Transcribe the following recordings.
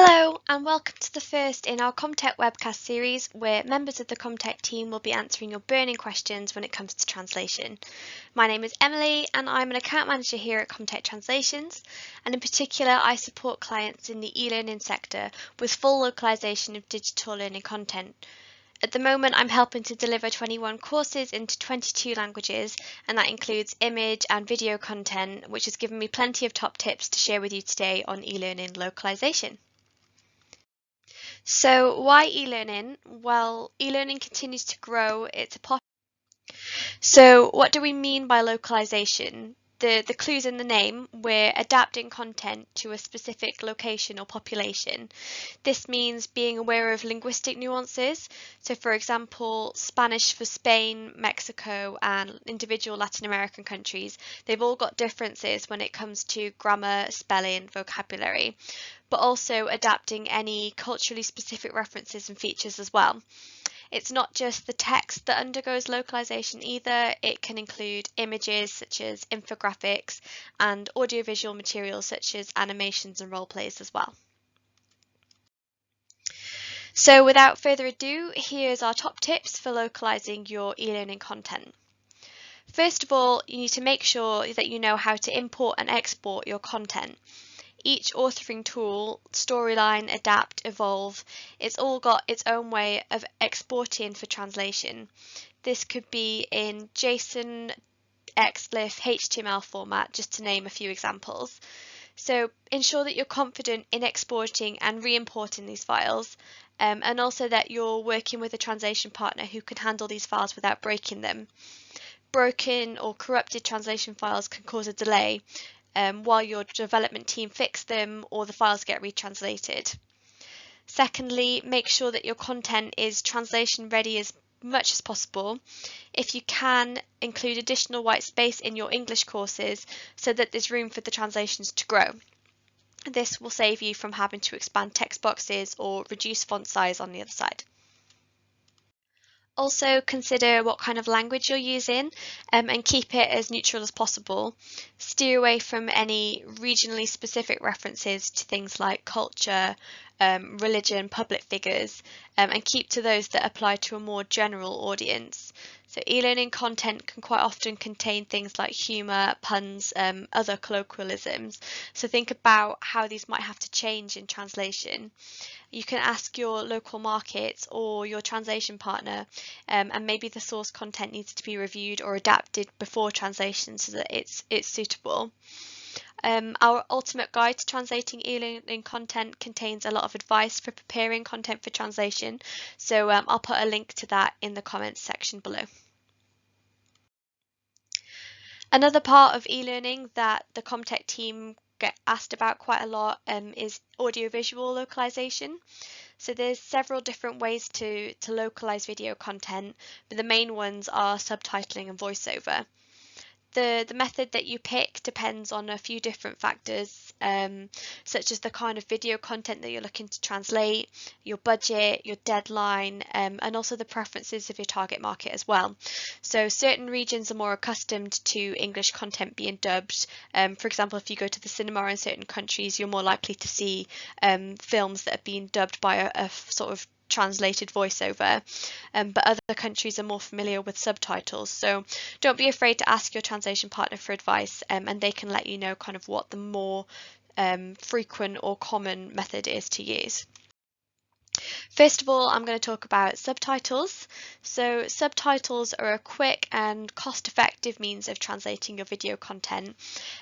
Hello and welcome to the first in our Comtec Webcast series where members of the Comtec team will be answering your burning questions when it comes to translation. My name is Emily and I'm an account manager here at Comtec Translations, and in particular I support clients in the e-learning sector with full localization of digital learning content. At the moment I'm helping to deliver 21 courses into 22 languages, and that includes image and video content, which has given me plenty of top tips to share with you today on e-learning localization. So why e-learning? Well, e-learning continues to grow. So what do we mean by localization? The clue's in the name. We're adapting content to a specific location or population. This means being aware of linguistic nuances. So for example, Spanish for Spain, Mexico, and individual Latin American countries, they've all got differences when it comes to grammar, spelling, vocabulary, but also adapting any culturally specific references and features as well. It's not just the text that undergoes localization either. It can include images such as infographics and audiovisual materials such as animations and role plays as well. So without further ado, here's our top tips for localizing your e-learning content. First of all, you need to make sure that you know how to import and export your content. Each authoring tool, Storyline, Adapt, Evolve, it's all got its own way of exporting for translation. This could be in JSON, XLIF, HTML format, just to name a few examples. So ensure that you're confident in exporting and re-importing these files, and also that you're working with a translation partner who can handle these files without breaking them. Broken or corrupted translation files can cause a delay, while your development team fix them or the files get retranslated. Secondly, make sure that your content is translation ready as much as possible. If you can, include additional white space in your English courses so that there's room for the translations to grow. This will save you from having to expand text boxes or reduce font size on the other side. Also consider what kind of language you're using, and keep it as neutral as possible. Steer away from any regionally specific references to things like culture, religion, public figures, and keep to those that apply to a more general audience. So e-learning content can quite often contain things like humour, puns, other colloquialisms. So think about how these might have to change in translation. You can ask your local markets or your translation partner, and maybe the source content needs to be reviewed or adapted before translation so that it's suitable. Our ultimate guide to translating e-learning content contains a lot of advice for preparing content for translation, so I'll put a link to that in the comments section below. Another part of e-learning that the Comtec team get asked about quite a lot is audiovisual localization. So there's several different ways to localize video content, but the main ones are subtitling and voiceover. The method that you pick depends on a few different factors, such as the kind of video content that you're looking to translate, your budget, your deadline, and also the preferences of your target market as well. So certain regions are more accustomed to English content being dubbed. For example, if you go to the cinema in certain countries, you're more likely to see films that are being dubbed by a sort of translated voiceover, but other countries are more familiar with subtitles. So don't be afraid to ask your translation partner for advice, and they can let you know kind of what the more frequent or common method is to use. First of all, I'm going to talk about subtitles. So subtitles are a quick and cost-effective means of translating your video content,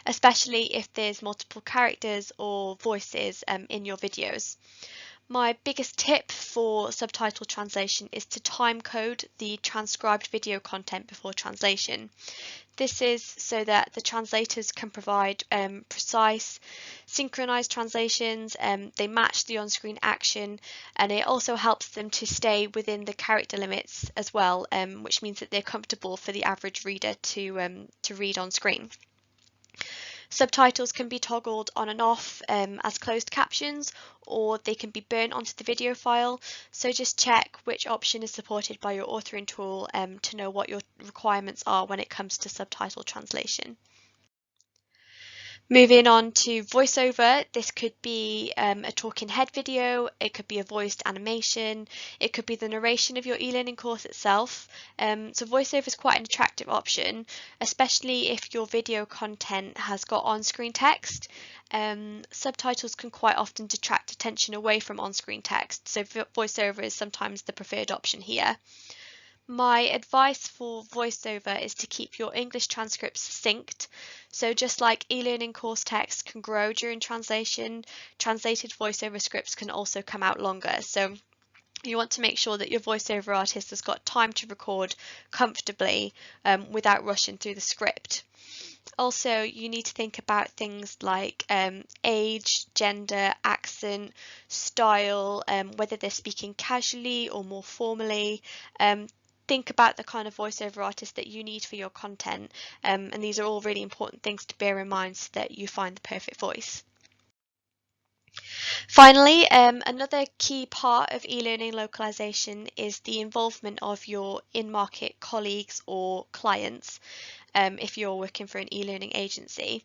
especially if there's multiple characters or voices in your videos. My biggest tip for subtitle translation is to time code the transcribed video content before translation. This is so that the translators can provide precise, synchronized translations, they match the on-screen action, and it also helps them to stay within the character limits as well, which means that they're comfortable for the average reader to read on screen. Subtitles can be toggled on and off as closed captions, or they can be burnt onto the video file, so just check which option is supported by your authoring tool to know what your requirements are when it comes to subtitle translation. Moving on to voiceover, this could be a talking head video, it could be a voiced animation, it could be the narration of your e-learning course itself. So voiceover is quite an attractive option, especially if your video content has got on-screen text. Subtitles can quite often detract attention away from on-screen text, so voiceover is sometimes the preferred option here. My advice for voiceover is to keep your English transcripts succinct. So just like e-learning course text can grow during translation, translated voiceover scripts can also come out longer. So you want to make sure that your voiceover artist has got time to record comfortably without rushing through the script. Also, you need to think about things like age, gender, accent, style, whether they're speaking casually or more formally. Think about the kind of voiceover artist that you need for your content, and these are all really important things to bear in mind so that you find the perfect voice. Finally, another key part of e-learning localization is the involvement of your in-market colleagues or clients if you're working for an e-learning agency.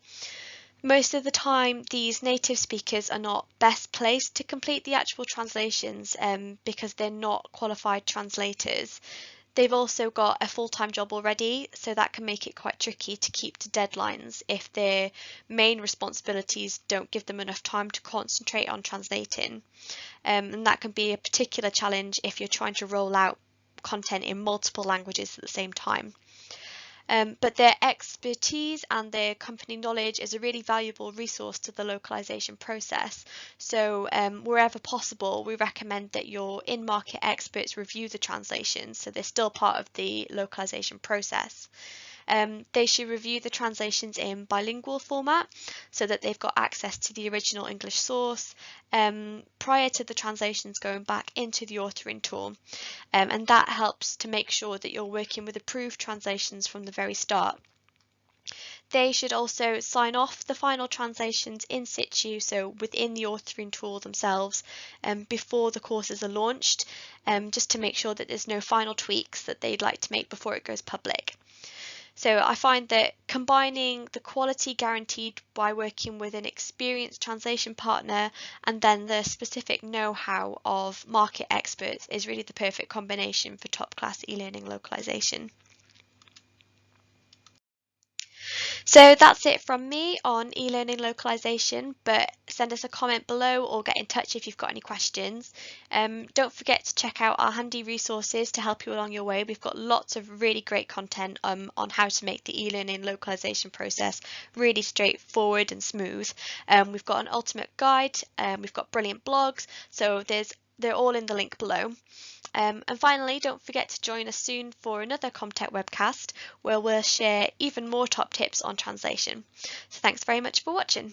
Most of the time, these native speakers are not best placed to complete the actual translations because they're not qualified translators. They've also got a full-time job already, so that can make it quite tricky to keep to deadlines if their main responsibilities don't give them enough time to concentrate on translating. And that can be a particular challenge if you're trying to roll out content in multiple languages at the same time. But their expertise and their company knowledge is a really valuable resource to the localization process. So wherever possible, we recommend that your in-market experts review the translations, so they're still part of the localization process. They should review the translations in bilingual format so that they've got access to the original English source prior to the translations going back into the authoring tool. And that helps to make sure that you're working with approved translations from the very start. They should also sign off the final translations in situ, so within the authoring tool themselves, before the courses are launched, just to make sure that there's no final tweaks that they'd like to make before it goes public. So I find that combining the quality guaranteed by working with an experienced translation partner and then the specific know-how of market experts is really the perfect combination for top-class e-learning localization. So that's it from me on e-learning localization, but send us a comment below or get in touch if you've got any questions. Don't forget to check out our handy resources to help you along your way. We've got lots of really great content on how to make the e-learning localization process really straightforward and smooth. We've got an ultimate guide, we've got brilliant blogs, so they're all in the link below. And finally, don't forget to join us soon for another Comtec Webcast where we'll share even more top tips on translation. So thanks very much for watching.